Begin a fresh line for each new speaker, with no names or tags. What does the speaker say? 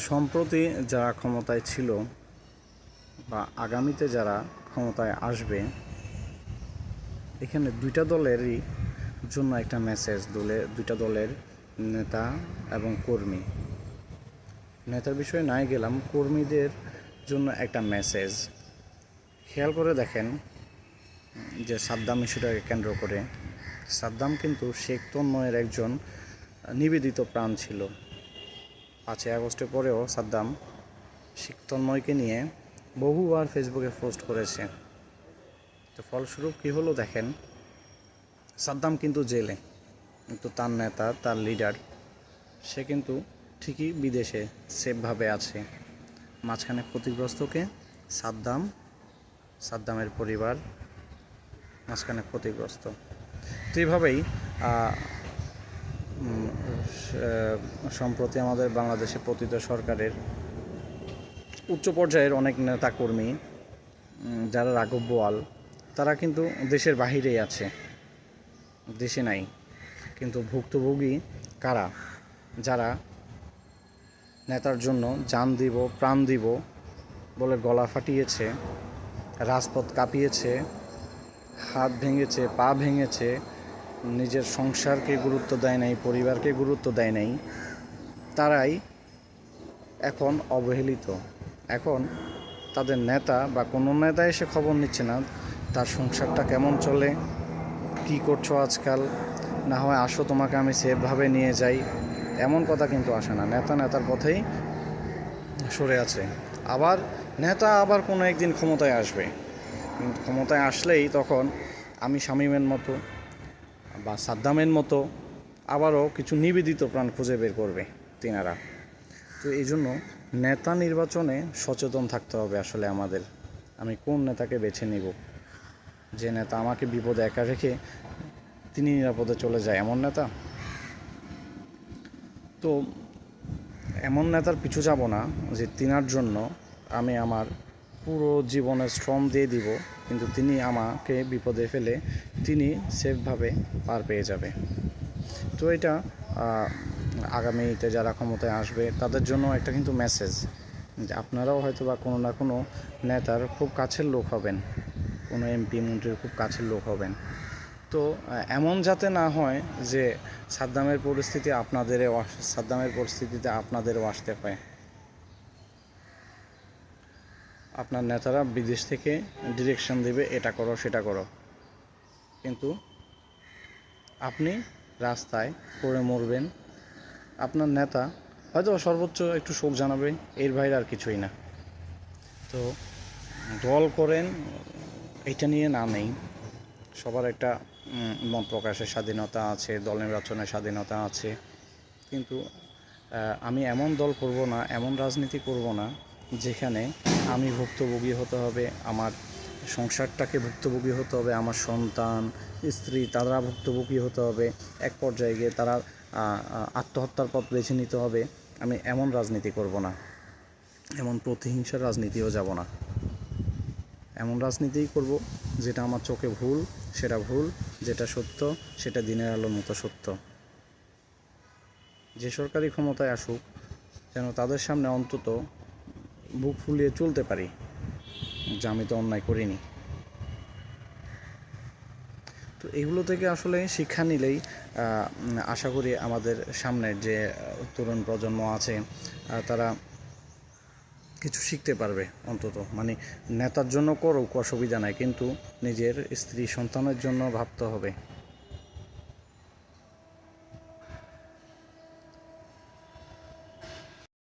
সম্প্রতি যারা ক্ষমতায় ছিল বা আগামীতে যারা ক্ষমতায় আসবে, এখানে দুইটা দলেরই জন্য একটা মেসেজ, দুইটা দলের নেতা এবং কর্মী। নেতার বিষয়ে নাই গেলাম, কর্মীদের জন্য একটা মেসেজ। খেয়াল করে দেখেন যে সাদ্দাম ইস্যুটাকে কেন্দ্র করে, সাদ্দাম কিন্তু শেখ তন্ময়ের একজন নিবেদিত প্রাণ ছিল। 5ই আগস্টের পরেও সাদ্দাম শেখ তন্ময়কে নিয়ে বহুবার ফেসবুকে পোস্ট করেছে। তো ফলস্বরূপ কী হলো দেখেন, সাদ্দাম কিন্তু জেলে, কিন্তু তার নেতা, তার লিডার, সে কিন্তু ঠিকই বিদেশে সেফভাবে আছে। মাঝখানে ক্ষতিগ্রস্তকে সাদ্দামের পরিবার মাঝখানে ক্ষতিগ্রস্ত। তো এইভাবেই সম্প্রতি আমাদের বাংলাদেশে পতিত সরকারের উচ্চ পর্যায়ের অনেক নেতাকর্মী যারা রাঘব বোয়াল, তারা কিন্তু দেশের বাহিরেই আছে, দেশে নাই। কিন্তু ভুক্তভোগী কারা? যারা নেতার জন্য জান দিব, প্রাণ দিব বলে গলা ফাটিয়েছে, রাজপথ কাঁপিয়েছে, হাত ভেঙেছে, পা ভেঙেছে, নিজের সংসারকে গুরুত্ব দেয় নাই, পরিবারকে গুরুত্ব দেয় নাই, তারাই এখন অবহেলিত। এখন তাদের নেতা বা কোনো নেতা এসে খবর নিচ্ছে না তার সংসারটা কেমন চলে, কি করছো আজকাল, না হয় আসো তোমাকে আমি সেফভাবে নিয়ে যাই, এমন কথা কিন্তু আসে না। নেতার পথেই সরে আছে। আবার নেতা আবার কোনো একদিন ক্ষমতায় আসবে, ক্ষমতায় আসলেই তখন আমি শামীমের মতো বা সাদ্দামের মতো আবারও কিছু নিবেদিত প্রাণ খুঁজে বের করবে তিনারা। তো এই জন্য নেতা নির্বাচনে সচেতন থাকতে হবে আসলে আমাদের। আমি কোন নেতাকে বেছে নিব, যে নেতা আমাকে বিপদে একা রেখে তিনি নিরাপদে চলে যায়, এমন নেতা? তো এমন নেতার পিছু যাব না যে তিনার জন্য আমি আমার পুরো জীবনের শ্রম দিয়ে দিব, কিন্তু তিনি আমাকে বিপদে ফেলে তিনি সেফভাবে পার পেয়ে যাবে। তো এটা আগামীতে যারা ক্ষমতায় আসবে তাদের জন্য একটা কিন্তু মেসেজ, যে আপনারাও হয়তো বা কোনো না কোনো নেতার খুব কাছের লোক হবেন, কোনো এমপি মন্ত্রীর খুব কাছের লোক হবেন। তো এমন যাতে না হয় যে সাদ্দামের পরিস্থিতিতে আপনাদেরও আসতে হয়। আপনার নেতারা বিদেশ থেকে ডিরেকশন দেবে, এটা করো সেটা করো, কিন্তু আপনি রাস্তায় পড়ে মরবেন। আপনার নেতা হয়তো সর্বোচ্চ একটু শোক জানাবে, এর বাইরে আর কিছুই না। তো দল করেন এটা নিয়ে না নেই, সবার একটা মত প্রকাশের স্বাধীনতা আছে, দল নির্বাচনের স্বাধীনতা আছে, কিন্তু আমি এমন দল করব না, এমন রাজনীতি করব না যেখানে আমি ভুক্তভোগী হতে হবে, আমার সংসারটাকে ভুক্তভোগী হতে হবে, আমার সন্তান স্ত্রী তারা ভুক্তভোগী হতে হবে, এক পর্যায়ে গিয়ে তারা আত্মহত্যার পথ বেছে নিতে হবে। আমি এমন রাজনীতি করব না, এমন প্রতিহিংসার রাজনীতিও যাব না। এমন রাজনীতিই করব যেটা আমার চোখে ভুল সেটা ভুল, যেটা সত্য সেটা দিনের আলোর মতো সত্য। যে সরকারি ক্ষমতায় আসুক যেন তাদের সামনে অন্তত বুক ফুলিয়ে চলতে পারি যে আমি তো অন্যায় করিনি। তো এগুলো থেকে আসলে শিক্ষা নিলেই আশা করি আমাদের সামনের যে তরুণ প্রজন্ম আছে তারা কিছু শিখতে পারবে অন্তত। মানে নেতার জন্য করুক, অসুবিধা নাই, কিন্তু নিজের স্ত্রী সন্তানের জন্য ভাবতে হবে।